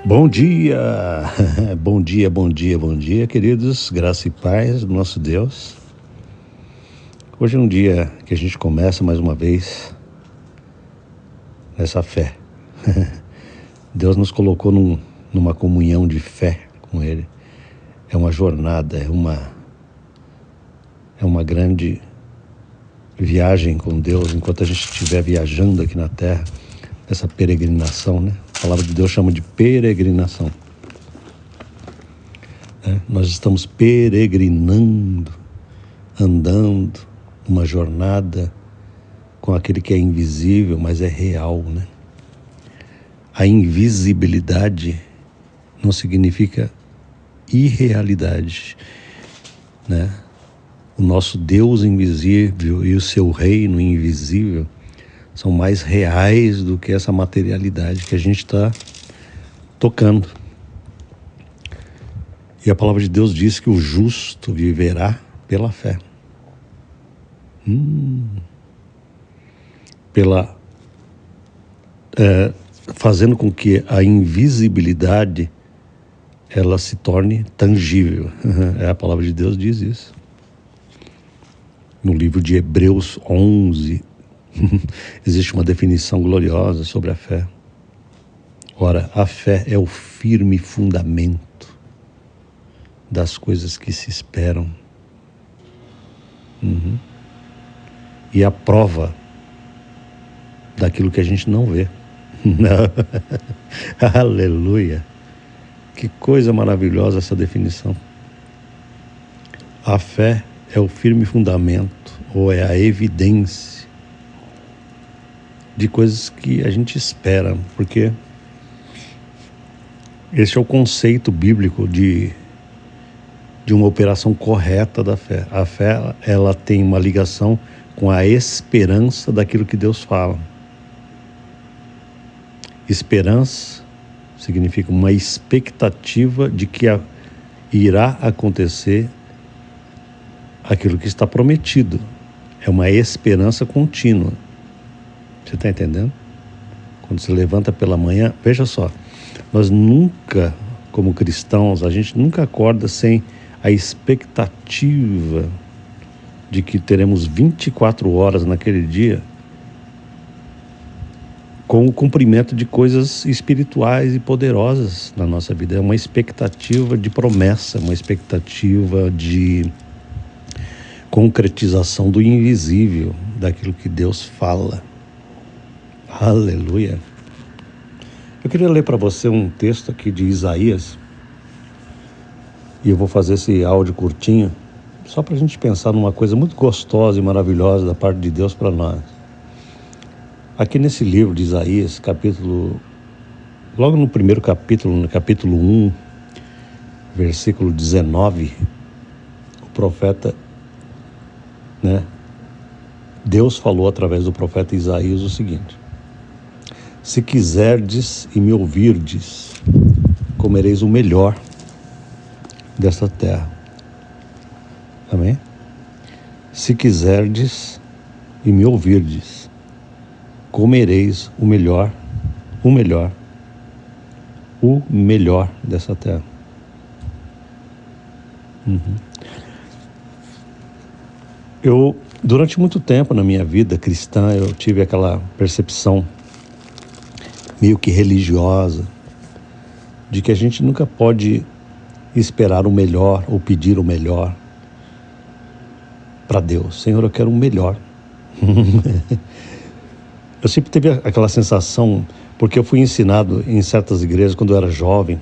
Bom dia, bom dia, bom dia, bom dia, queridos, graça e paz do nosso Deus. Hoje é um dia que a gente começa mais uma vez nessa fé. Deus nos colocou numa comunhão de fé com Ele. É uma jornada, é uma grande viagem com Deus enquanto a gente estiver viajando aqui na terra, essa peregrinação, né? A palavra de Deus chama de peregrinação. Nós estamos peregrinando, andando uma jornada com aquele que é invisível, mas é real, né? A invisibilidade não significa irrealidade, né? O nosso Deus invisível e o seu reino invisível são mais reais do que essa materialidade que a gente está tocando. E a palavra de Deus diz que o justo viverá pela fé. Fazendo com que a invisibilidade ela se torne tangível. A palavra de Deus diz isso. No livro de Hebreus 11, existe uma definição gloriosa sobre a fé. Ora, a fé é o firme fundamento das coisas que se esperam. E a prova daquilo que a gente não vê. Aleluia! Que coisa maravilhosa essa definição. A fé é o firme fundamento, ou é a evidência de coisas que a gente espera, porque esse é o conceito bíblico de uma operação correta da fé. A fé, ela tem uma ligação com a esperança daquilo que Deus fala. Esperança significa uma expectativa de que irá acontecer aquilo que está prometido. É uma esperança contínua. Você está entendendo? Quando você levanta pela manhã, veja só, nós nunca, como cristãos, a gente nunca acorda sem a expectativa de que teremos 24 horas naquele dia com o cumprimento de coisas espirituais e poderosas na nossa vida. É uma expectativa de promessa, uma expectativa de concretização do invisível, daquilo que Deus fala. Aleluia! Eu queria ler para você um texto aqui de Isaías, e eu vou fazer esse áudio curtinho, só para a gente pensar numa coisa muito gostosa e maravilhosa da parte de Deus para nós. Aqui nesse livro de Isaías, logo no primeiro capítulo, no capítulo 1, versículo 19, o profeta, Deus falou através do profeta Isaías o seguinte: se quiserdes e me ouvirdes, comereis o melhor desta terra. Amém? Se quiserdes e me ouvirdes, comereis o melhor dessa terra. Durante muito tempo na minha vida cristã, eu tive aquela percepção meio que religiosa de que a gente nunca pode esperar o melhor ou pedir o melhor para Deus. Senhor, eu quero o melhor. Eu sempre tive aquela sensação, porque eu fui ensinado em certas igrejas quando eu era jovem,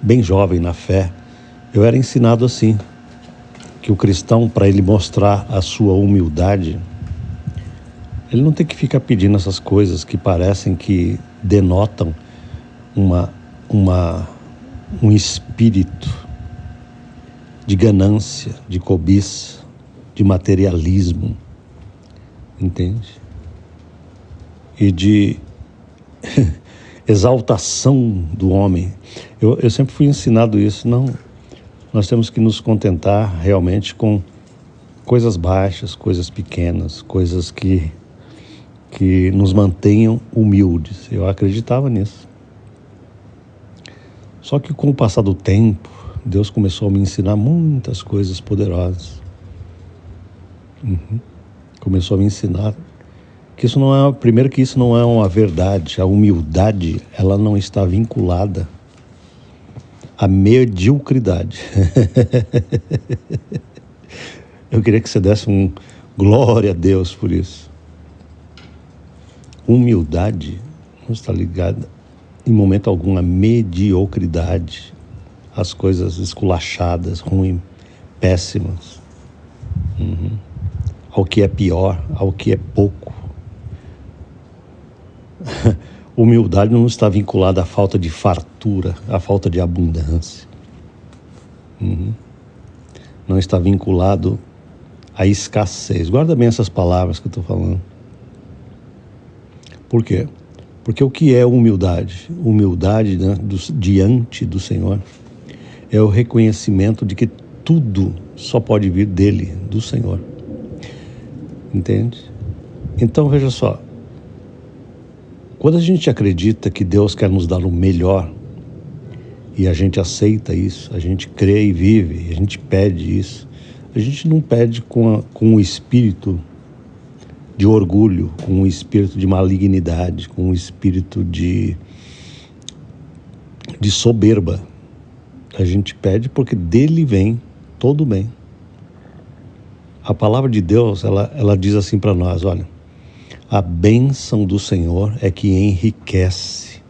bem jovem na fé, eu era ensinado assim, que o cristão, para ele mostrar a sua humildade, ele não tem que ficar pedindo essas coisas que parecem que denotam um espírito de ganância, de cobiça, de materialismo, entende? E de exaltação do homem. Eu sempre fui ensinado isso. Não, nós temos que nos contentar realmente com coisas baixas, coisas pequenas, coisas que nos mantenham humildes. Eu acreditava nisso. Só que com o passar do tempo, Deus começou a me ensinar muitas coisas poderosas. Começou a me ensinar que isso não é, primeiro que isso não é uma verdade. A humildade, ela não está vinculada à mediocridade. Eu queria que você desse um glória a Deus por isso. Humildade não está ligada em momento algum à mediocridade, às coisas esculachadas, ruins, péssimas, ao que é pior, ao que é pouco. Humildade não está vinculada à falta de fartura, à falta de abundância. Não está vinculado à escassez. Guarda bem essas palavras que eu estou falando. Por quê? Porque o que é humildade? Humildade, né, diante do Senhor é o reconhecimento de que tudo só pode vir dele, do Senhor. Entende? Então veja só, quando a gente acredita que Deus quer nos dar o melhor, e a gente aceita isso, a gente crê e vive, a gente pede isso, a gente não pede com o espírito de orgulho, com um espírito de malignidade, com um espírito de soberba. A gente pede porque dele vem todo o bem. A palavra de Deus, ela diz assim para nós, olha, a bênção do Senhor é que enriquece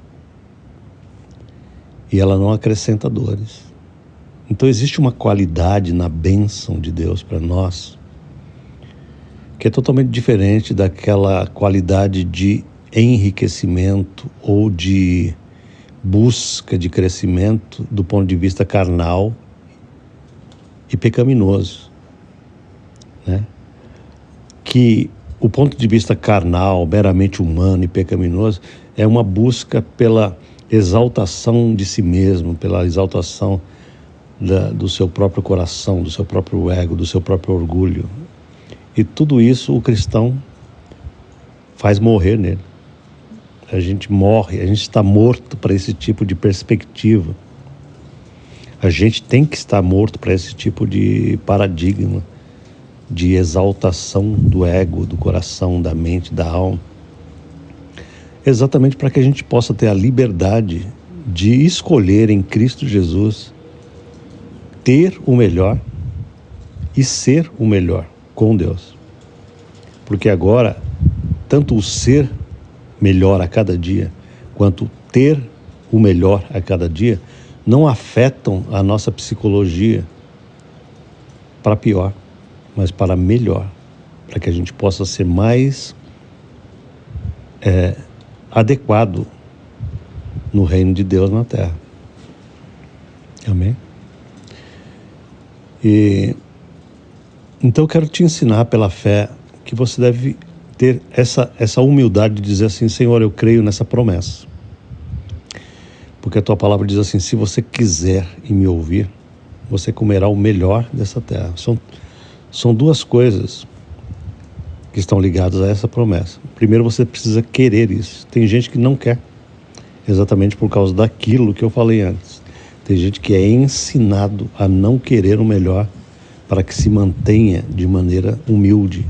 e ela não acrescenta dores. Então existe uma qualidade na bênção de Deus para nós que é totalmente diferente daquela qualidade de enriquecimento ou de busca de crescimento do ponto de vista carnal e pecaminoso, né? Que o ponto de vista carnal, meramente humano e pecaminoso, é uma busca pela exaltação de si mesmo, pela exaltação do seu próprio coração, do seu próprio ego, do seu próprio orgulho. E tudo isso o cristão faz morrer nele. A gente morre, a gente está morto para esse tipo de perspectiva. A gente tem que estar morto para esse tipo de paradigma de exaltação do ego, do coração, da mente, da alma. Exatamente para que a gente possa ter a liberdade de escolher em Cristo Jesus ter o melhor e ser o melhor com Deus. Porque agora, tanto o ser melhor a cada dia, quanto ter o melhor a cada dia, não afetam a nossa psicologia para pior, mas para melhor, para que a gente possa ser mais adequado no reino de Deus na terra. Amém? Então eu quero te ensinar pela fé que você deve ter essa humildade de dizer assim, Senhor, eu creio nessa promessa. Porque a tua palavra diz assim, se você quiser e me ouvir, você comerá o melhor dessa terra. São duas coisas que estão ligadas a essa promessa. Primeiro, você precisa querer isso. Tem gente que não quer, exatamente por causa daquilo que eu falei antes. Tem gente que é ensinado a não querer o melhor para que se mantenha de maneira humilde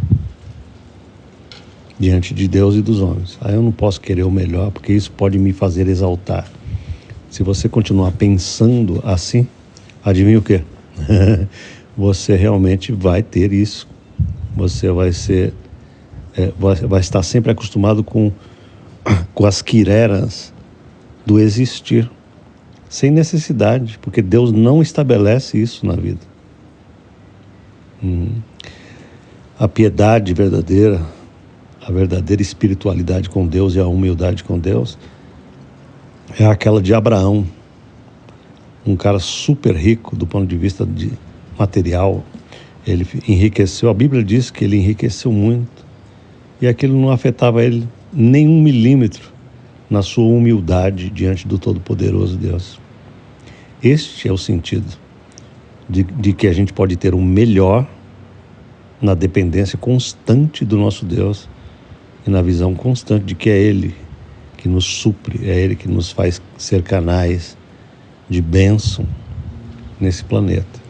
diante de Deus e dos homens. Eu não posso querer o melhor porque isso pode me fazer exaltar. Se você continuar pensando assim, adivinha o quê? Você realmente vai ter isso. Você vai estar sempre acostumado com as quireras do existir, sem necessidade, porque Deus não estabelece isso na vida. A piedade verdadeira, a verdadeira espiritualidade com Deus e a humildade com Deus é aquela de Abraão, um cara super rico do ponto de vista de material. Ele enriqueceu, a Bíblia diz que ele enriqueceu muito, e aquilo não afetava ele nem 1 milímetro na sua humildade diante do Todo-Poderoso Deus. Este é o sentido de que a gente pode ter o melhor na dependência constante do nosso Deus e na visão constante de que é Ele que nos supre, é Ele que nos faz ser canais de bênção nesse planeta.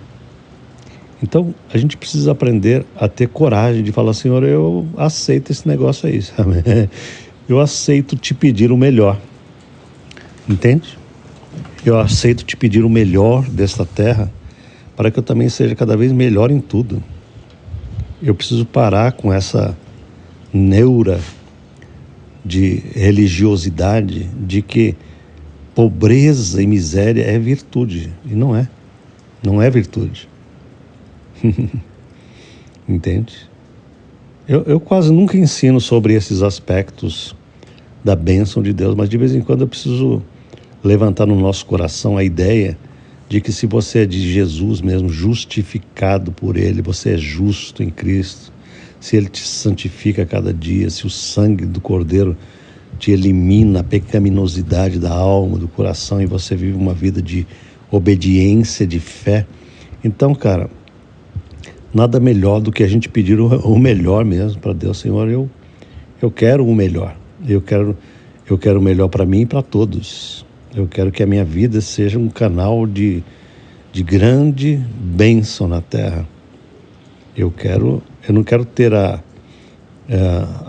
Então, a gente precisa aprender a ter coragem de falar: Senhor, eu aceito esse negócio aí, sabe? Eu aceito te pedir o melhor. Entende? Eu aceito te pedir o melhor desta terra para que eu também seja cada vez melhor em tudo. Eu preciso parar com essa neura de religiosidade, de que pobreza e miséria é virtude. E não é. Não é virtude. Entende? Eu quase nunca ensino sobre esses aspectos da bênção de Deus, mas de vez em quando eu preciso levantar no nosso coração a ideia de que se você é de Jesus mesmo, justificado por Ele, você é justo em Cristo, se Ele te santifica a cada dia, se o sangue do Cordeiro te elimina a pecaminosidade da alma, do coração, e você vive uma vida de obediência, de fé. Então, cara, nada melhor do que a gente pedir o melhor mesmo para Deus. Senhor, eu quero o melhor. Eu quero o melhor para mim e para todos. Eu quero que a minha vida seja um canal de grande bênção na terra. Eu não quero ter a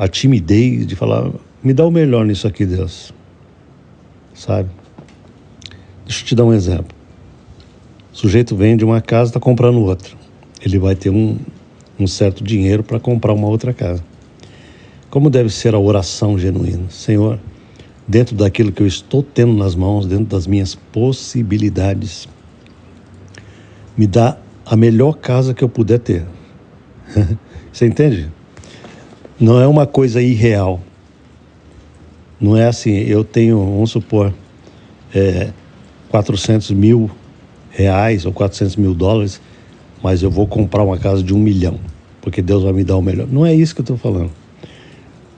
timidez de falar: me dá o melhor nisso aqui, Deus. Sabe? Deixa eu te dar um exemplo. O sujeito vende uma casa, está comprando outra. Ele vai ter um certo dinheiro para comprar uma outra casa. Como deve ser a oração genuína? Senhor, dentro daquilo que eu estou tendo nas mãos, dentro das minhas possibilidades, me dá a melhor casa que eu puder ter. Você entende? Não é uma coisa irreal. Não é assim: eu tenho, vamos supor, 400 mil reais ou 400 mil dólares, mas eu vou comprar uma casa de 1 milhão, porque Deus vai me dar o melhor. Não é isso que eu estou falando.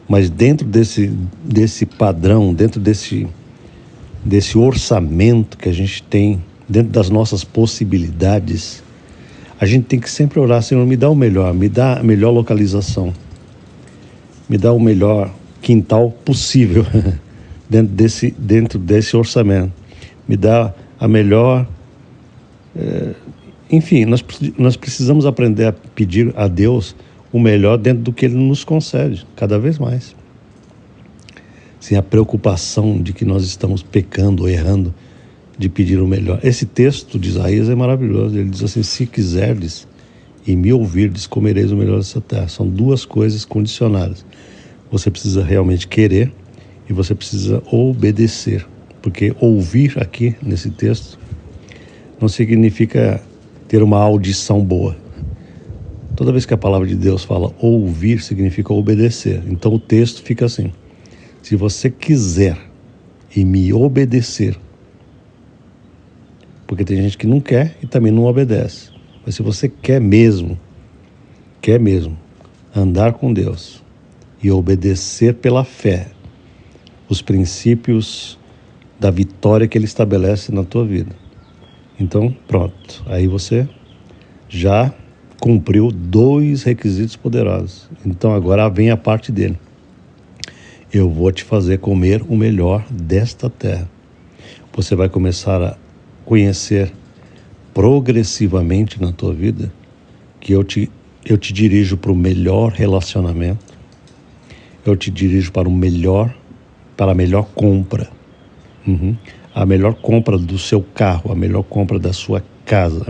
Mas dentro desse padrão, dentro desse orçamento que a gente tem, dentro das nossas possibilidades, a gente tem que sempre orar: Senhor, me dá o melhor, me dá a melhor localização, me dá o melhor quintal possível dentro desse orçamento, me dá a melhor... Enfim, nós precisamos aprender a pedir a Deus o melhor dentro do que Ele nos concede, cada vez mais. Sem a preocupação de que nós estamos pecando ou errando de pedir o melhor. Esse texto de Isaías é maravilhoso. Ele diz assim: se quiserdes e me ouvirdes, comereis o melhor dessa terra. São duas coisas condicionadas. Você precisa realmente querer e você precisa obedecer. Porque ouvir aqui, nesse texto, não significa ter uma audição boa. Toda vez que a palavra de Deus fala ouvir, significa obedecer. Então o texto fica assim: se você quiser e me obedecer, porque tem gente que não quer e também não obedece. Mas se você quer mesmo andar com Deus e obedecer pela fé os princípios da vitória que Ele estabelece na tua vida, então pronto, aí você já cumpriu 2 requisitos poderosos. Então agora vem a parte dele: eu vou te fazer comer o melhor desta terra. Você vai começar a conhecer progressivamente na tua vida que eu te dirijo para o melhor relacionamento, eu te dirijo para a melhor compra, a melhor compra do seu carro, a melhor compra da sua casa,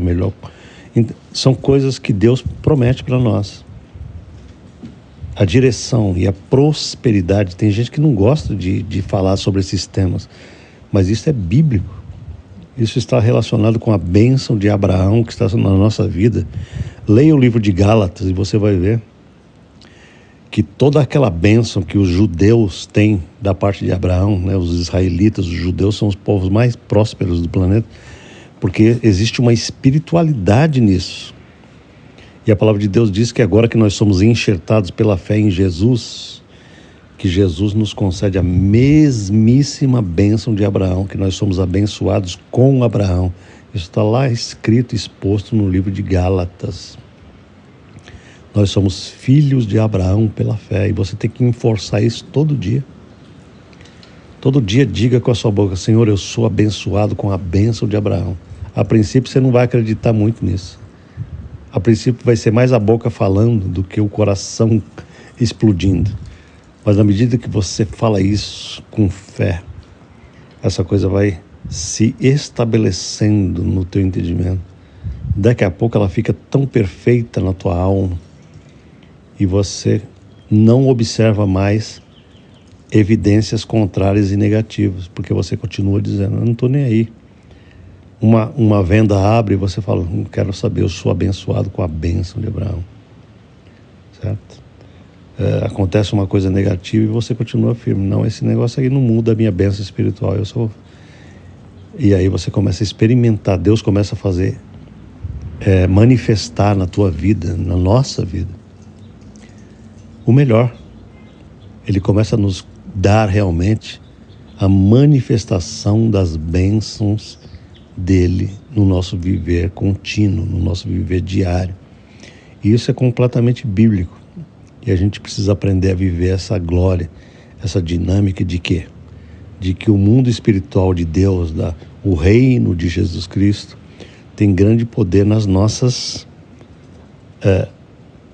são coisas que Deus promete para nós. A direção e a prosperidade, tem gente que não gosta de falar sobre esses temas, mas isso é bíblico. Isso está relacionado com a bênção de Abraão que está na nossa vida. Leia o livro de Gálatas e você vai ver que toda aquela bênção que os judeus têm da parte de Abraão, né, os israelitas, os judeus são os povos mais prósperos do planeta, porque existe uma espiritualidade nisso. E a palavra de Deus diz que agora que nós somos enxertados pela fé em Jesus, que Jesus nos concede a mesmíssima bênção de Abraão, que nós somos abençoados com Abraão. Isso está lá escrito, exposto no livro de Gálatas. Nós somos filhos de Abraão pela fé, e você tem que enforçar isso todo dia. Todo dia diga com a sua boca: Senhor, eu sou abençoado com a bênção de Abraão. A princípio você não vai acreditar muito nisso. A princípio vai ser mais a boca falando do que o coração explodindo. Mas na medida que você fala isso com fé, essa coisa vai se estabelecendo no teu entendimento. Daqui a pouco ela fica tão perfeita na tua alma e você não observa mais evidências contrárias e negativas, porque você continua dizendo: eu não estou nem aí. Uma venda abre e você fala: não quero saber, eu sou abençoado com a bênção de Abraão. Certo? Acontece uma coisa negativa e você continua firme: não, esse negócio aí não muda a minha bênção espiritual, eu sou... E aí você começa a experimentar, Deus começa a fazer, manifestar na tua vida, na nossa vida, o melhor. Ele começa a nos dar realmente a manifestação das bênçãos dele no nosso viver contínuo, no nosso viver diário. E isso é completamente bíblico. E a gente precisa aprender a viver essa glória, essa dinâmica de quê? De que o mundo espiritual de Deus, o reino de Jesus Cristo, tem grande poder nas nossas,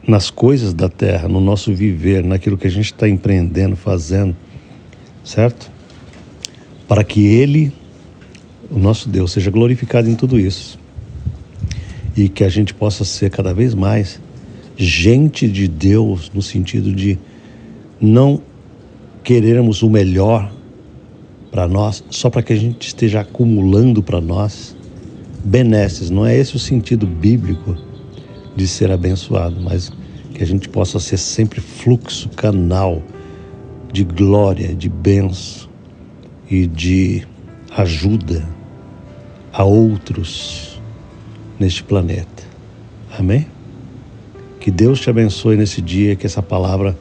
nas coisas da terra, no nosso viver, naquilo que a gente está empreendendo, fazendo, certo? Para que Ele, o nosso Deus, seja glorificado em tudo isso. E que a gente possa ser cada vez mais gente de Deus, no sentido de não querermos o melhor para nós, só para que a gente esteja acumulando para nós benesses. Não é esse o sentido bíblico de ser abençoado, mas que a gente possa ser sempre fluxo, canal de glória, de bênção e de ajuda a outros neste planeta. Amém? Que Deus te abençoe nesse dia, que essa palavra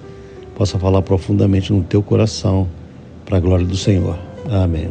possa falar profundamente no teu coração, para a glória do Senhor. Amém.